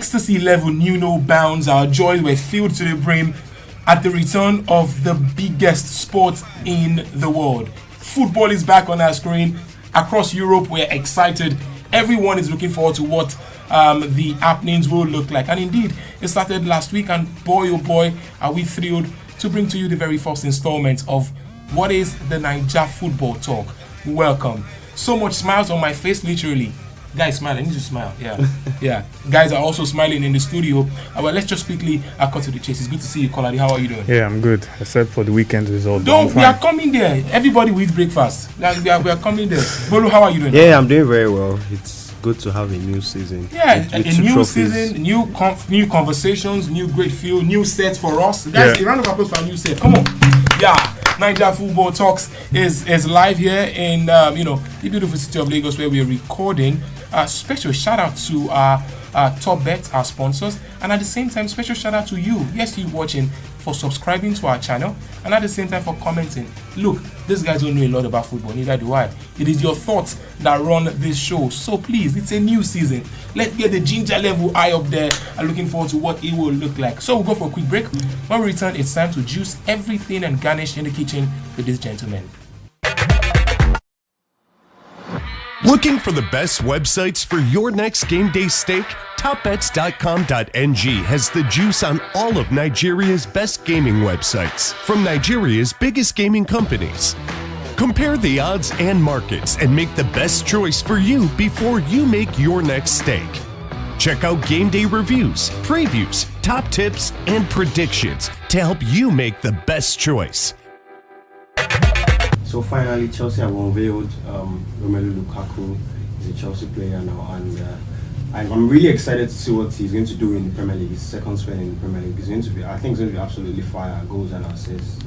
ecstasy level knew no bounds. Our joys were filled to the brim at the return of the biggest sport in the world. Football is back on our screen. Across Europe, we're excited. Everyone is looking forward to what the happenings will look like. And indeed, it started last week, and boy, oh boy, are we thrilled to bring to you the very first installment of what is the Naija Football Talk. Welcome. So much smiles on my face, literally. Guys, smile. I need to smile. Yeah. Guys are also smiling in the studio. Well, let's just quickly cut to the chase. It's good to see you, Koladi. How are you doing? Yeah, I'm good, except for the weekend result. We are coming there. Everybody with breakfast. We are coming there. Bolu, how are you doing? Yeah, I'm doing very well. It's good to have a new season. Yeah, a new season, new conversations, new great feel, new sets for us. Guys, a round of applause for a new set. Come on. Yeah. Naija Football Talks is live here in the beautiful city of Lagos, where we are recording. Special shout out to our Topbets, our sponsors, and at the same time, special shout out to you, yes, you watching, for subscribing to our channel, and at the same time for commenting. Look, these guys don't know a lot about football, neither do I. It is your thoughts that run this show, so please, it's a new season. Let's get the ginger level high up there, and looking forward to what it will look like. So we'll go for a quick break. When we return, it's time to juice everything and garnish in the kitchen with this gentleman. Looking for the best websites for your next game day steak? Topbets.com.ng has the juice on all of Nigeria's best gaming websites from Nigeria's biggest gaming companies. Compare the odds and markets and make the best choice for you before you make your next stake. Check out game day reviews, previews, top tips, and predictions to help you make the best choice. So finally, Chelsea have unveiled Romelu Lukaku. He's a Chelsea player now, and I'm really excited to see what he's going to do in the Premier League. His second spell in the Premier League is going to be, I think, it's going to be absolutely fire. Goals and assists,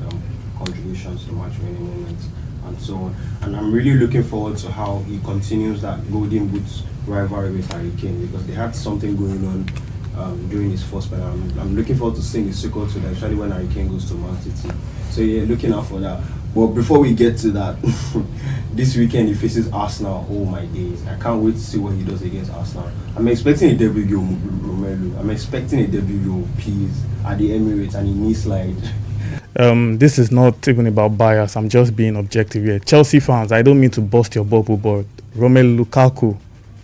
contributions to match-winning moments, and so on. And I'm really looking forward to how he continues that Golden Boots rivalry with Harry Kane, because they had something going on during his first spell. I'm looking forward to seeing his sequel to that, especially when Harry Kane goes to Man City. So yeah, looking out for that. Well, before we get to that, this weekend he faces Arsenal. Oh my days. I can't wait to see what he does against Arsenal. I'm expecting a debut Romelu. I'm expecting a debut Peas at the Emirates and a knee slide. This is not even about bias. I'm just being objective here. Chelsea fans, I don't mean to bust your bubble, but Romelu Lukaku,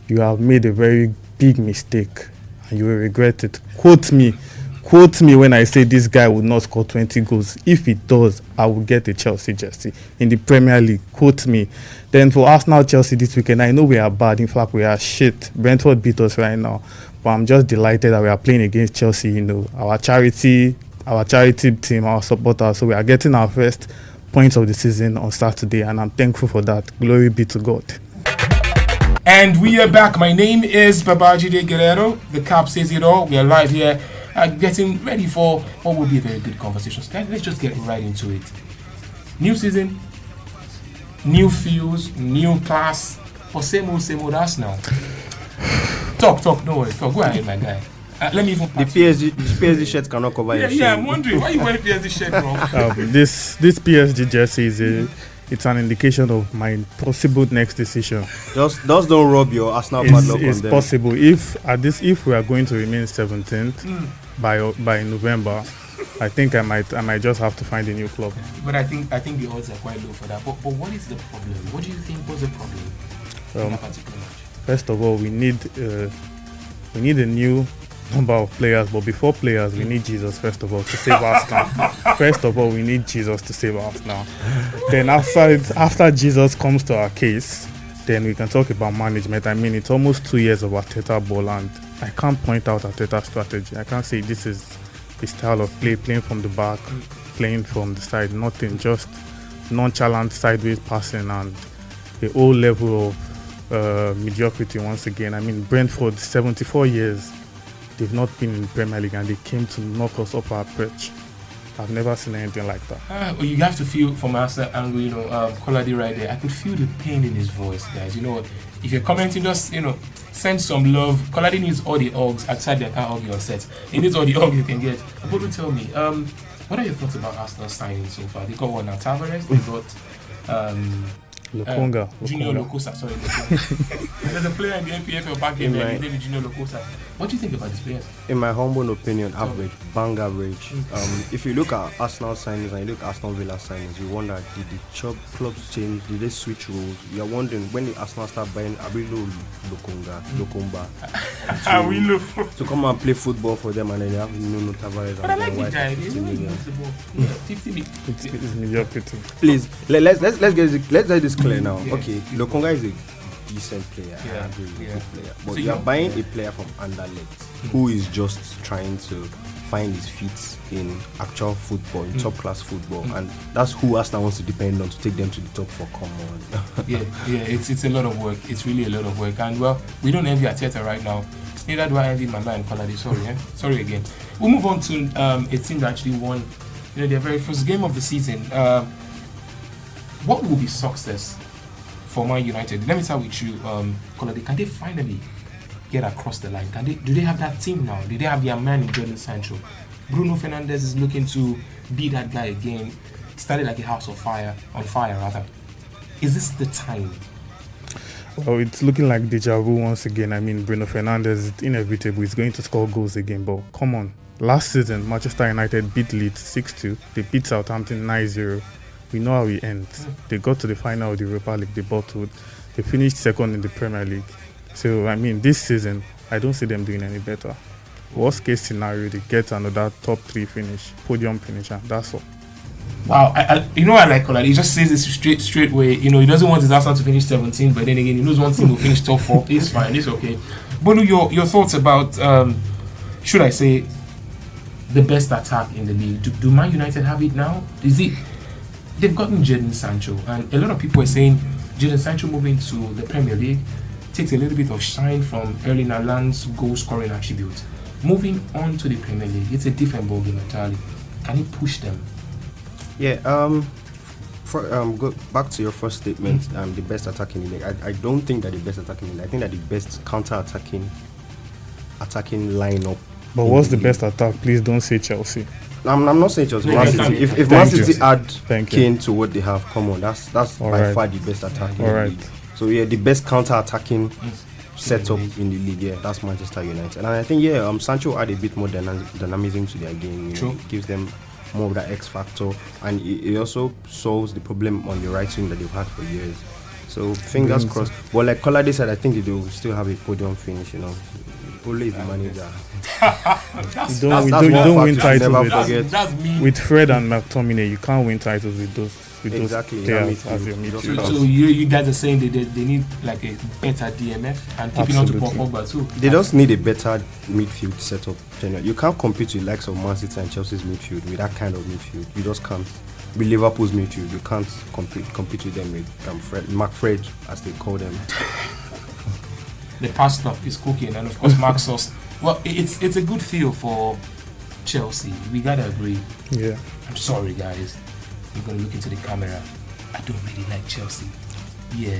you have made a very big mistake and you will regret it. Quote me when I say this guy will not score 20 goals. If he does, I will get a Chelsea jersey in the Premier League. Quote me. Then for Arsenal Chelsea this weekend, I know we are bad. In fact, we are shit. Brentford beat us right now. But I'm just delighted that we are playing against Chelsea. Our charity team, our supporters. So we are getting our first points of the season on Saturday, and I'm thankful for that. Glory be to God. And we are back. My name is Babajide Guerrero. The cap says it all. We are live here. Getting ready for what will be a very good conversation. Guys, let's just get right into it. New season, new feels, new class, or same old Arsenal. Talk, no worries. Talk. Go ahead, my guy. Let me even the PSG shirt cannot cover your shame. Yeah, I'm wondering why you wear PSG shirt, bro. This PSG jersey is it's an indication of my possible next decision. Just don't rub your Arsenal padlock on them. It's possible if we are going to remain 17th by November. I think I might just have to find a new club. But I think the odds are quite low for that. But what is the problem? What do you think was the problem in that particular match? First of all, we need a new number of players, but before players, we need Jesus first of all to save Arsenal. First of all, we need Jesus to save Arsenal. Then after Jesus comes to our case, then we can talk about management. I mean, it's almost 2 years of Arteta ball, and I can't point out Arteta's strategy. I can't say this is the style of playing from the back, playing from the side, nothing, just nonchalant sideways passing and a whole level of mediocrity once again. I mean, Brentford, 74 years. They've not been in the Premier League and they came to knock us off our perch. I've never seen anything like that. Well, you have to feel from our angle, Koladi right there. I could feel the pain in his voice, guys. If you're commenting, just send some love. Koladi needs all the hugs outside there. Can't hug you on set. He needs all the hugs you can get. But do tell me, what are your thoughts about Arsenal signing so far? They got one now, Tavares. They got Lukonga. Junior Lokosa, sorry. There's a player in the NPFL back in there, his name is Junior Lokosa. What do you think about this player? In my humble opinion, average, bang average. If you look at Arsenal signings and you look at Aston Villa signings, you wonder, did the clubs change? Did they switch roles? You're wondering, when the Arsenal start buying Abilo Lokomba to come and play football for them, and then they have Nuno Tavares. But I like the guy. 50 million. It's mediocrity. Please, let's get this clear now. Okay, Lokonga is a decent player. I agree with good player. But you are buying a player from Anderlecht who is just trying to find his feet in actual football, in top class football, and that's who Arsenal wants to depend on to take them to the top for. Come on. It's a lot of work. It's really a lot of work, and well, we don't envy Arteta right now. Neither do I envy my man Colade. Sorry again. We'll move on to a team that actually won, their very first game of the season. What will be success for Man United? Let me start with you, Colade. Can they finally get across the line? Do they have that team now? Do they have their man in Jadon Sancho? Bruno Fernandes is looking to be that guy again. Started like a house on fire. Is this the time? Well, it's looking like deja vu once again. I mean, Bruno Fernandes is inevitable. He's going to score goals again. But come on. Last season, Manchester United beat Leeds 6-2. They beat Southampton 9-0. We know how it ends. They got to the final of the Europa League. They bottled. They finished second in the Premier League. So, I mean, this season, I don't see them doing any better. Worst case scenario, they get another top 3 finish, podium finish, and that's all. Wow, I like Colade. He just says this straight way. He doesn't want his Arsenal to finish 17, but then again, he knows one team will finish top 4. It's fine, it's okay. Bolu, your thoughts about, should I say, the best attack in the league? Do Man United have it now? They've gotten Jadon Sancho, and a lot of people are saying Jadon Sancho moving to the Premier League takes a little bit of shine from Erling Haaland's goal-scoring attribute. Moving on to the Premier League, it's a different ballgame entirely. Can he push them? Yeah. Go back to your first statement. The best attacking in the league. I don't think that the best attacking in the league. I think that the best counter-attacking lineup. But what's the best attack? Please don't say Chelsea. I'm not saying Chelsea. Man City. If Man City add Kane to what they have, come on, that's by far the best attack in the league. So the best counter-attacking setup in the league, that's Manchester United. And I think Sancho add a bit more dynamism to their game. Gives them more of that X factor, and it also solves the problem on the right wing that they've had for years. So fingers crossed. But like Colade said, I think they will still have a podium finish. Ole is the manager. You don't win titles with Fred and McTominay. You can't win titles with those players as your midfield. So you guys are saying they need like a better DMF and keeping on to Pogba too. They just need a better midfield setup. You can't compete with likes of Man City and Chelsea's midfield with that kind of midfield. You just can't. With Liverpool's midfield, you can't compete with them with McFred, as they call them. The pasta is cooking, and of course Mark Sauce. Well, it's a good feel for Chelsea. We gotta agree. Yeah. I'm sorry, guys. You're gonna look into the camera. I don't really like Chelsea. Yeah,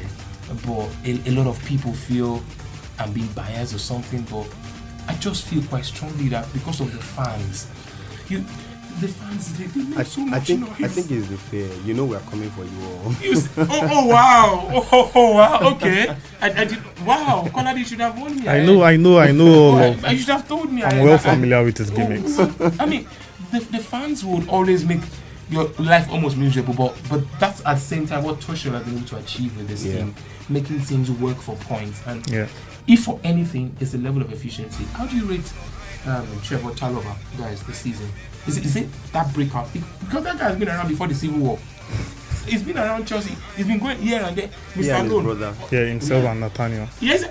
but a lot of people feel I'm being biased or something. But I just feel quite strongly that because of the fans, the fans they make so much noise. I think it's the fair. We are coming for you oh all. wow. Okay. I did. Wow. Colade should have won me. I know. You should have told me. I'm well familiar with his gimmicks. I mean, the fans would always make your life almost miserable, but that's at the same time what Tuchel has been able to achieve with this team, making things work for points. And if for anything, it's the level of efficiency. How do you rate Trevor Chalobah, guys, this season? Is it that breakout? Because that guy has been around before the Civil War. He's been around Chelsea. He's been going here and there. Mr. Loan. Himself and Nathaniel. He's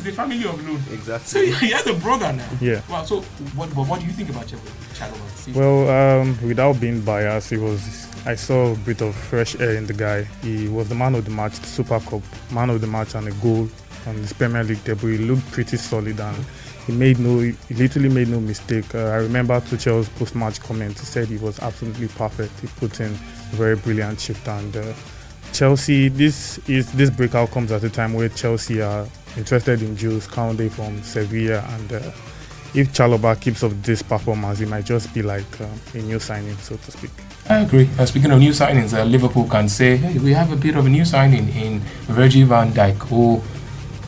a family of Loan. Exactly. So he has a brother now. Yeah. Wow. So what do you think about Chalobah? Well, without being biased, I saw a bit of fresh air in the guy. He was the man of the match, the Super Cup, man of the match, and a goal on this Premier League table. He looked pretty solid, and he literally made no mistake. I remember Tuchel's post-match comment. He said he was absolutely perfect. He put in a very brilliant shift, and Chelsea. This breakout comes at a time where Chelsea are interested in Jules Koundé from Sevilla, and if Chalobah keeps up this performance, it might just be like a new signing, so to speak. I agree. Speaking of new signings, Liverpool can say, hey, we have a bit of a new signing in Virgil van Dijk, who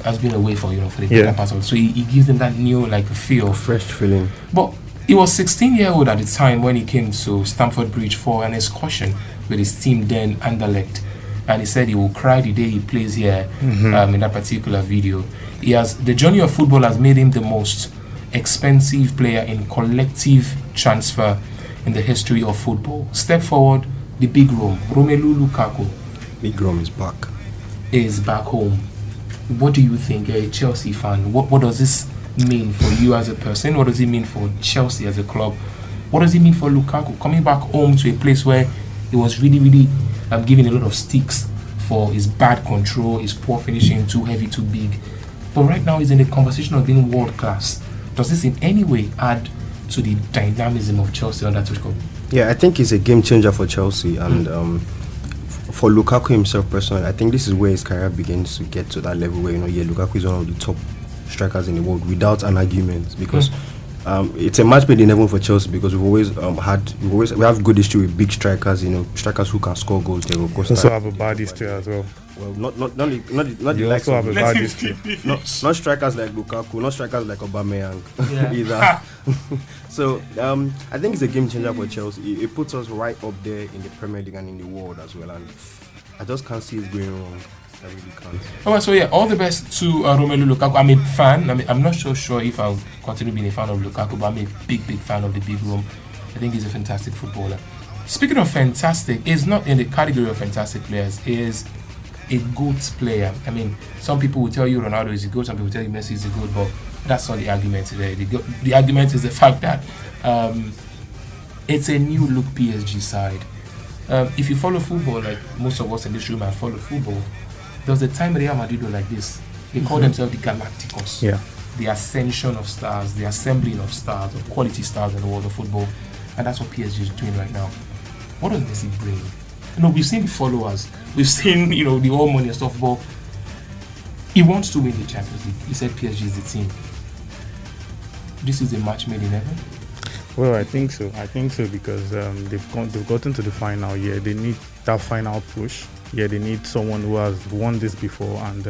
has been away for the bigger part of it. So he gives them that new feel, fresh feeling. But he was 16-year-old at the time when he came to Stamford Bridge for an excursion with his team then, Anderlecht, and he said he will cry the day he plays here. In that particular video, the journey of football has made him the most expensive player in collective transfer in the history of football. Step forward, the big Rome, Romelu Lukaku. Big Rome is back. Is back home. What do you think, a Chelsea fan? What does this mean for you as a person? What does it mean for Chelsea as a club? What does it mean for Lukaku coming back home to a place where he was really, really given a lot of sticks for his bad control, his poor finishing, too heavy, too big. But right now he's in the conversation of being world class. Does this in any way add to the dynamism of Chelsea under Tuchel? Yeah, I think it's a game changer for Chelsea, and for Lukaku himself personally, I think this is where his career begins to get to that level where Lukaku is one of the top strikers in the world without an argument, because it's a match made in heaven for Chelsea, because we have good history with big strikers, strikers who can score goals. They will also have a bad history as well. Well, not the likes also of have a bad history. not strikers like Lukaku, not strikers like Aubameyang either. So I think it's a game changer for Chelsea. It puts us right up there in the Premier League and in the world as well, and I just can't see it going wrong. I really can't. Oh, so all the best to Romelu Lukaku. I'm a fan. I'm not so sure if I'll continue being a fan of Lukaku, but I'm a big fan of the big room. I think he's a fantastic footballer. Speaking of fantastic, he's not in the category of fantastic players. He is a GOAT player. I mean, some people will tell you Ronaldo is a GOAT, some people will tell you Messi is a GOAT, but that's not the argument today. The argument is the fact that it's a new look PSG side. If you follow football, like most of us in this room have followed football, there was a time Real Madrid were like this. They call themselves the Galacticos. Yeah. The ascension of stars, the assembling of stars, of quality stars in the world of football. And that's what PSG is doing right now. What does Messi bring? We've seen the followers, we've seen, the all money and stuff, but he wants to win the Champions League. He said PSG is the team. This is a match made in heaven? Well, I think so because they've gotten to the final. Yeah, they need that final push. Yeah, they need someone who has won this before, and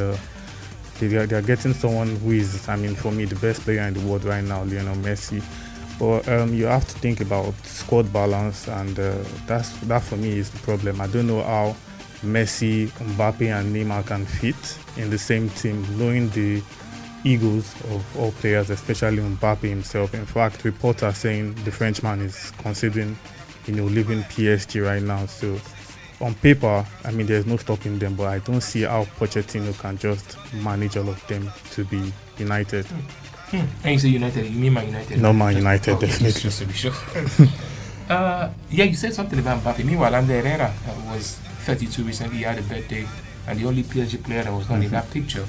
they are getting someone who is, for me, the best player in the world right now, Lionel Messi. But you have to think about squad balance, and that for me is the problem. I don't know how Messi, Mbappe, and Neymar can fit in the same team, knowing the egos of all players, especially Mbappe himself. In fact, reports are saying the Frenchman is considering, leaving PSG right now. So, on paper, there's no stopping them, but I don't see how Pochettino can just manage all of them to be united. And you say United, you mean Man United? No, Man United, definitely. Just to be sure. You said something about Mbappe. Meanwhile, Ander Herrera was 32 recently. He had a birthday, and the only PSG player that was not in that picture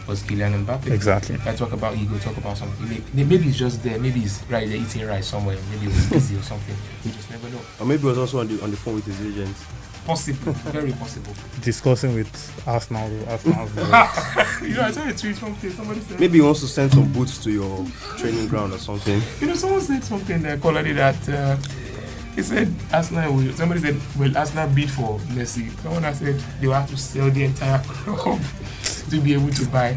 was Kylian Mbappe. Exactly. I talk about ego, talk about something. Maybe he's just there. Maybe he's right there eating rice somewhere. Maybe he was busy or something. We just never know. Or maybe he was also on the phone with his agent. Possible, very possible. Discussing with Arsenal. I saw a tweet from somebody said. Maybe he wants to send some boots to your training ground or something. Someone said something there, quality that he said Arsenal. Somebody said, "Will Arsenal bid for Messi?" Someone has said they will have to sell the entire club to be able to buy.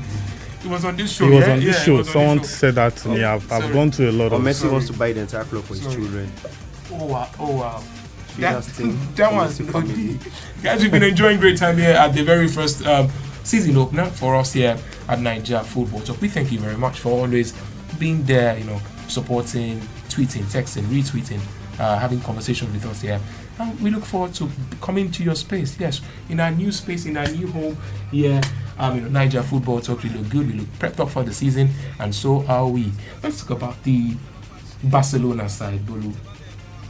It was on this show. It was on this show. Someone said that to me. I've gone to a lot of. Messi wants to buy the entire club for his children. Oh wow. That was guys, we've been enjoying great time here at the very first season opener for us here at Naija Football Talk. We thank you very much for always being there, supporting, tweeting, texting, retweeting, having conversations with us here. And we look forward to coming to your space, yes, in our new space, in our new home here. Naija Football Talk. We look good, we look prepped up for the season, and so are we. Let's talk about the Barcelona side, Bolu.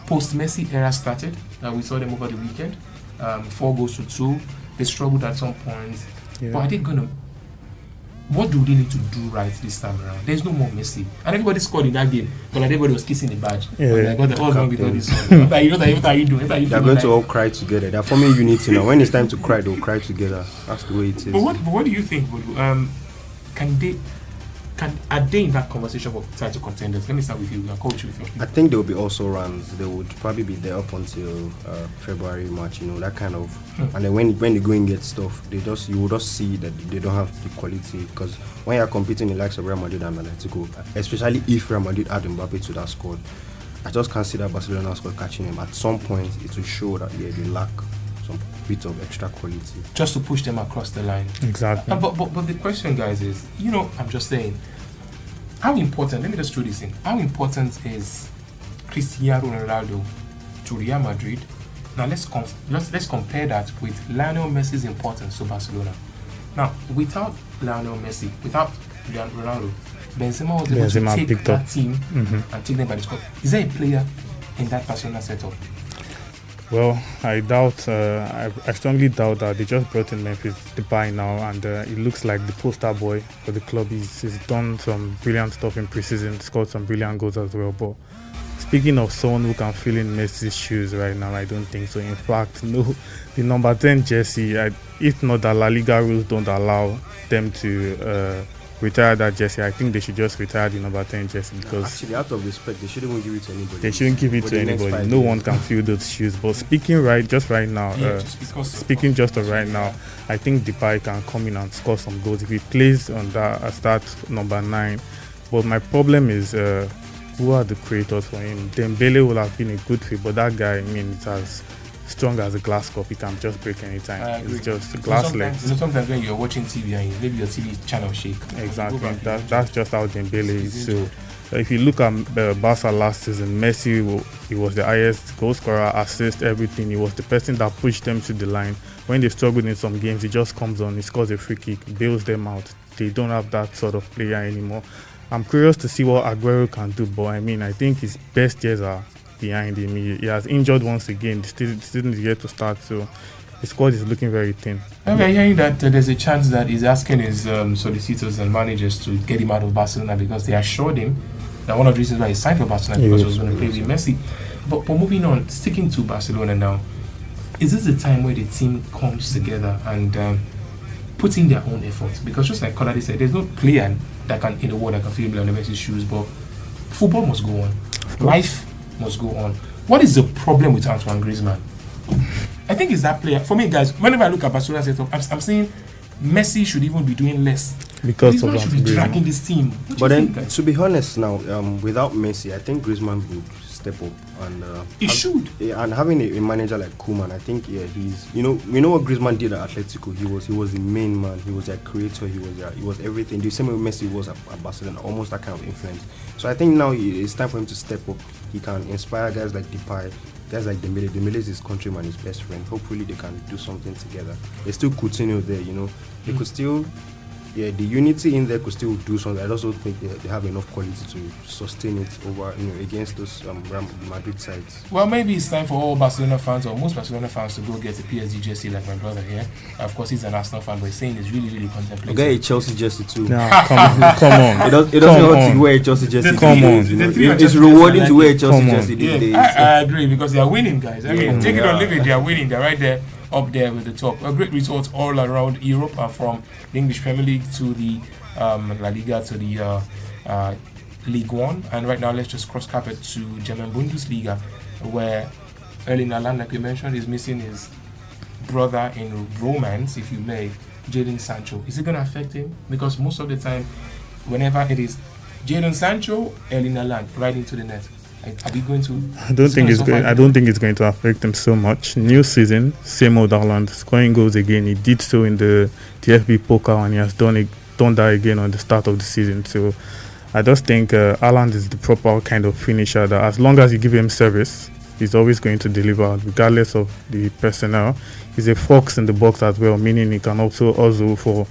Post-Messi era started. We saw them over the weekend. 4-2. They struggled at some point. Yeah. But are they going to... What do they need to do right this time around? There's no more Messi. And everybody scored in that game. But everybody was kissing the badge. Yeah. What's wrong with all this? What are you doing? They're going to all cry together. They're forming unity now. When it's time to cry, they'll cry together. That's the way it is. But what do you think, Bodu? Can they Are they in that conversation for title contenders? Let me start with you, coach. With you. I think there will be also runs. They would probably be there up until February, March. That kind of. And then when they go and get stuff, you will just see that they don't have the quality. Because when you're competing in the likes of Real Madrid and Atletico, especially if Real Madrid add Mbappe to that squad, I just can't see that Barcelona squad catching him. At some point, it will show that they lack some bit of extra quality, just to push them across the line. Exactly. But the question, guys, is I'm just saying, how important? Let me just throw this in. How important is Cristiano Ronaldo to Real Madrid? Now let's compare that with Lionel Messi's importance to Barcelona. Now, without Lionel Messi, without Ronaldo, Benzema was able to take that team and take them by the squad. Is there a player in that Barcelona setup? Well, I doubt. I strongly doubt that. They just brought in Memphis Depay now, and it looks like the poster boy for the club. He's done some brilliant stuff in preseason, scored some brilliant goals as well. But speaking of someone who can fill in Messi's shoes right now, I don't think so. In fact, no, the number 10 jersey, if not that LaLiga rules don't allow them to retire that jersey, I think they should just retire the number 10 jersey, because actually, out of respect, they shouldn't even give it to anybody. They shouldn't give it to anybody. No one can fill those shoes. But speaking right now, I think Depay can come in and score some goals if he plays on that as that number 9. But my problem is who are the creators for him? Dembele will have been a good fit, but that guy, it's as strong as a glass cup. He can just break anytime. It's just glass legs. Sometimes when you're watching TV and maybe your TV channel shake. Exactly. That's just how Dembele is. So if you look at Barca last season, Messi, he was the highest goal scorer, assist, everything. He was the person that pushed them to the line. When they struggled in some games, he just comes on, he scores a free kick, bails them out. They don't have that sort of player anymore. I'm curious to see what Aguero can do, but I think his best years are behind him. He has injured once again. The season is yet to start, so the squad is looking very thin. Okay, hearing that there's a chance that he's asking his solicitors and managers to get him out of Barcelona, because they assured him that one of the reasons why he signed for Barcelona because he was going to play with Messi. But moving on, sticking to Barcelona now, is this the time where the team comes together and put in their own effort? Because just like Kolade said, there's no player in the world that can fill Lionel Messi's shoes, but football must go on. Life must go on. What is the problem with Antoine Griezmann? I think it's that player. For me, guys, whenever I look at Barcelona setup, I'm saying Messi should even be doing less. Because Griezmann of should be dragging this team. But then, to be honest now, without Messi, I think Griezmann would step up, and he should. And having a manager like Koeman, I think he's we know what Griezmann did at Atletico. He was the main man. He was their creator. He was everything. The same way Messi was at Barcelona, almost that kind of influence. So I think now it's time for him to step up. He can inspire guys like Depay, guys like Dembele. Dembele is his countryman, his best friend. Hopefully they can do something together. There's still Coutinho there, They could still, the unity in there could still do something. I also think they have enough quality to sustain it over, against those Madrid sides. Well, maybe it's time for all Barcelona fans, or most Barcelona fans, to go get a PSG jersey like my brother here. Of course, he's an Arsenal fan, but he's saying he's really, really contemplating. Get a Chelsea jersey too. No, come on. It doesn't hurt to wear a Chelsea jersey. It's rewarding to wear a Chelsea jersey these days. I agree, because they are winning, guys. Take it or leave it, they are winning. They're right there, up there with the top. A great result all around Europe, from the English Premier League to the La Liga to the League One. And right now, let's just cross carpet to German Bundesliga, where Erling Haaland, like we mentioned, is missing his brother in romance, if you may, Jadon Sancho. Is it going to affect him? Because most of the time, whenever it is Jadon Sancho, Erling Haaland right into the net, are we going to? I don't think it's going to affect him so much. New season, same old Haaland, scoring goals again. He did so in the DFB Pokal, and he has done that again on the start of the season. So I just think Haaland is the proper kind of finisher that, as long as you give him service, he's always going to deliver, regardless of the personnel. He's a fox in the box as well, meaning he can also hustle for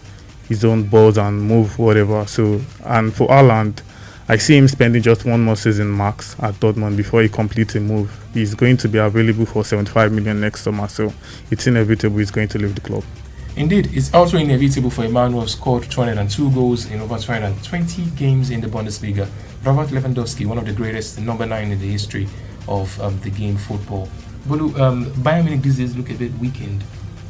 his own balls and move whatever. So, and for Haaland, I see him spending just one more season max at Dortmund before he completes a move. He's going to be available for 75 million next summer, so it's inevitable he's going to leave the club. Indeed, it's also inevitable for a man who has scored 202 goals in over 220 games in the Bundesliga. Robert Lewandowski, one of the greatest, number 9 in the history of the game football. But Bayern Munich these days look a bit weakened.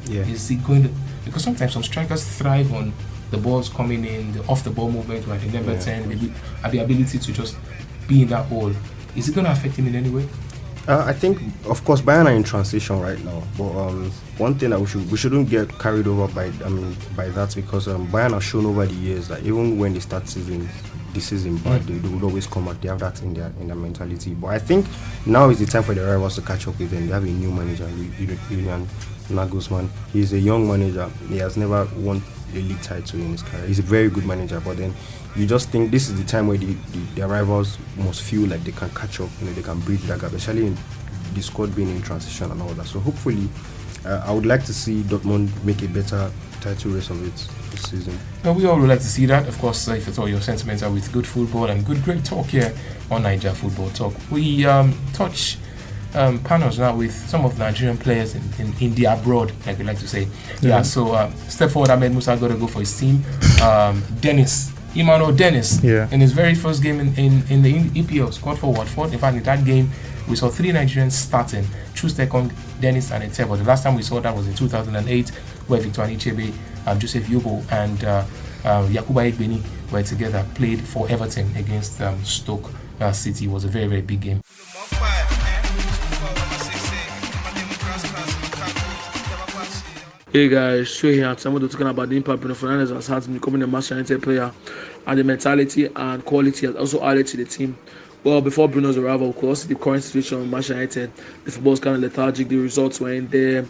Yeah. Is he going to? Because sometimes some strikers thrive on the balls coming in, the off the ball movement, where the number 10, maybe the ability to just be in that hole. Is it going to affect him in any way? I think, of course, Bayern are in transition right now. But one thing that we shouldn't get carried over by that, because Bayern have shown over the years that even when they start the season bad, they would always come out. They have that in their mentality. But I think now is the time for the rivals to catch up with them. They have a new manager, Julian Nagelsmann. He's a young manager. He has never won a league title in his career. He's a very good manager, but then you just think this is the time where the rivals must feel like they can catch up, they can bridge that gap, especially in the squad being in transition and all that. So hopefully, I would like to see Dortmund make a better title race of it this season. Well, we all would like to see that. Of course, if at all your sentiments are with good football and great talk here on Naija Football Talk. We touch panels now with some of the Nigerian players in India abroad, like we like to say. So step forward, Ahmed Musa got to go for his team. Emmanuel Dennis, in his very first game in the EPL, scored for Watford. In fact, in that game, we saw 3 Nigerians starting: Chustekong, Dennis, and Etebo. The last time we saw that was in 2008, where Victor Anichebe, Joseph Yobo, and Yakuba Egbeni were together, played for Everton against Stoke City. It was a very, very big game. Hey guys, Shui here. I'm talking about the impact Bruno Fernandes has had in becoming a Manchester United player, and the mentality and quality has also added to the team. Well, before Bruno's arrival, of course, the current situation of Manchester United, the football was kind of lethargic, the results were in there,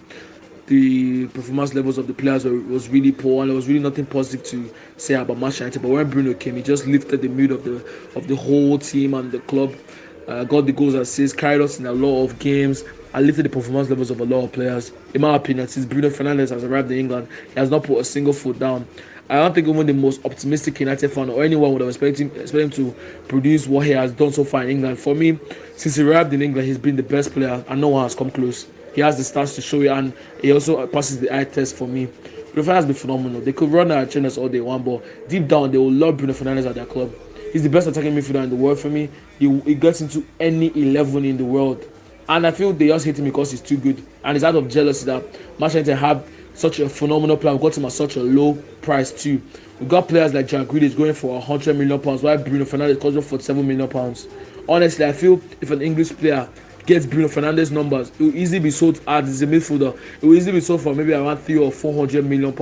the performance levels of the players was really poor, and there was really nothing positive to say about Manchester United. But when Bruno came, he just lifted the mood of the whole team and the club, got the goals and assists, carried us in a lot of games, and lifted the performance levels of a lot of players. In my opinion, since Bruno Fernandes has arrived in England, he has not put a single foot down. I don't think even the most optimistic United fan or anyone would have expected him to produce what he has done so far in England. For me, since he arrived in England, he's been the best player, and no one has come close. He has the stats to show it, and he also passes the eye test for me. Bruno Fernandes has been phenomenal. They could run our trainers all they want, but deep down, they will love Bruno Fernandes at their club. He's the best attacking midfielder in the world for me. He gets into any 11 in the world. And I feel they just hate him because he's too good. And it's out of jealousy that Manchester United have such a phenomenal player. We got him at such a low price too. We got players like Jack Grealish going for £100 million, while Bruno Fernandes costs £47 million. Honestly, I feel if an English player gets Bruno Fernandes numbers, it will easily be sold as a midfielder. It will easily be sold for maybe around £300 or £400 million.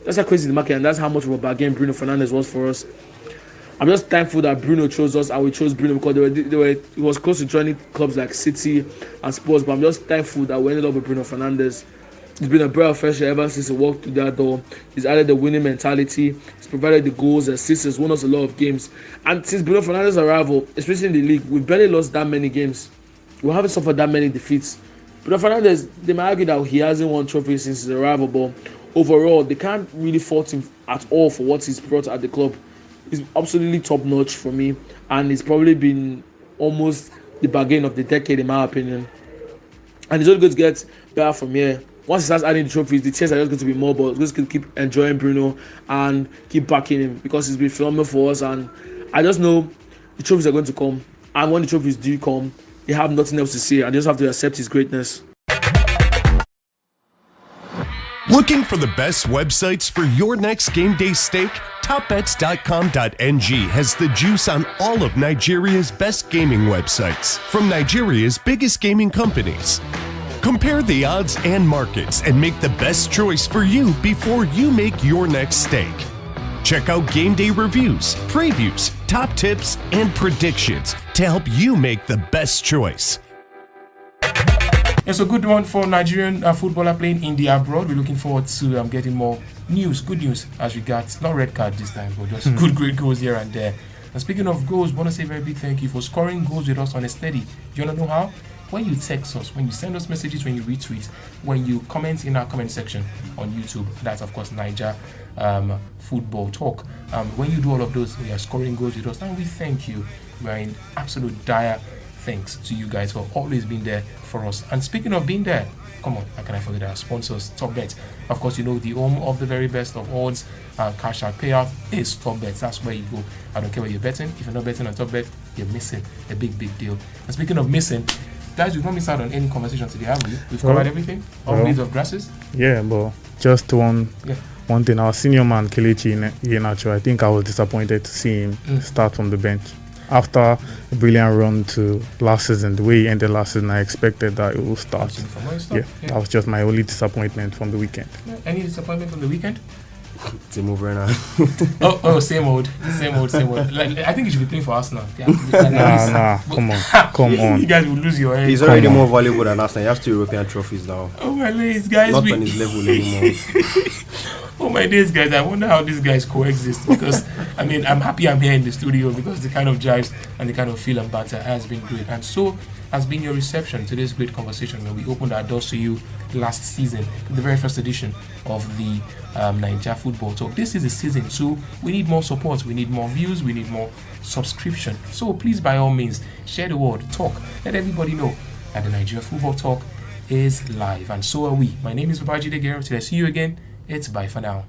That's how crazy the market, and that's how much of a bargain Bruno Fernandes was for us. I'm just thankful that Bruno chose us and we chose Bruno, because he was close to joining clubs like City and Spurs, but I'm just thankful that we ended up with Bruno Fernandes. He's been a breath of fresh air ever since he walked through that door. He's added the winning mentality. He's provided the goals, assists, he's won us a lot of games. And since Bruno Fernandes' arrival, especially in the league, we've barely lost that many games. We haven't suffered that many defeats. Bruno Fernandes, they might argue that he hasn't won trophies since his arrival, but overall, they can't really fault him at all for what he's brought at the club. He's absolutely top-notch for me, and he's probably been almost the bargain of the decade, in my opinion. And he's only going to get better from here. Once he starts adding the trophies, the chairs are just going to be more, but just going to keep enjoying Bruno and keep backing him, because he's been phenomenal for us. And I just know the trophies are going to come, and when the trophies do come, they have nothing else to say, and they just have to accept his greatness. Looking for the best websites for your next game day stake? Topbets.com.ng has the juice on all of Nigeria's best gaming websites from Nigeria's biggest gaming companies. Compare the odds and markets and make the best choice for you before you make your next stake. Check out game day reviews, previews, top tips, and predictions to help you make the best choice. It's a good one for Nigerian footballer playing India abroad. We're looking forward to getting more news, good news as regards, not red card this time, but just good, great goals here and there. And speaking of goals, I want to say a very big thank you for scoring goals with us on a steady. Do you want to know how? When you text us, when you send us messages, when you retweet, when you comment in our comment section on YouTube, that's of course Naija Football Talk. When you do all of those, we are scoring goals with us, and we thank you. We are in absolute dire thanks to you guys for always being there for us. And speaking of being there, come on, how can I forget our sponsors, Topbets. Of course, you know the home of the very best of odds, cash out payout is Topbets. That's where you go. I don't care where you're betting. If you're not betting on Topbets, you're missing a big deal. And speaking of missing, guys, we've not missed out on any conversation today, have we? We've covered everything, all blades of grasses. Yeah, but just one one thing, our senior man Kelechi Iheanacho, I think I was disappointed to see him start from the bench. After a brilliant run to last season, the way he ended last season, I expected that it will start. Yeah, that was just my only disappointment from the weekend. Any disappointment from the weekend? Team over now. Same old. Like, I think he should be playing for Arsenal. Nah, come on. You guys will lose your head. He's already more valuable than Arsenal. He has 2 European trophies now. Oh my days, guys. Not on his level anymore. Oh my days, guys. I wonder how these guys coexist, because I mean, I'm happy I'm here in the studio because the kind of jives and the kind of feel and banter has been great, and so has been your reception to this great conversation when we opened our doors to you last season, the very first edition of the Naija Football Talk. This is a season 2. We need more support, we need more views, we need more subscription. So please, by all means, share the word, talk, let everybody know that the Naija Football Talk is live, and so are we. My name is Babajide Guerrero. Till I see you again, it's bye for now.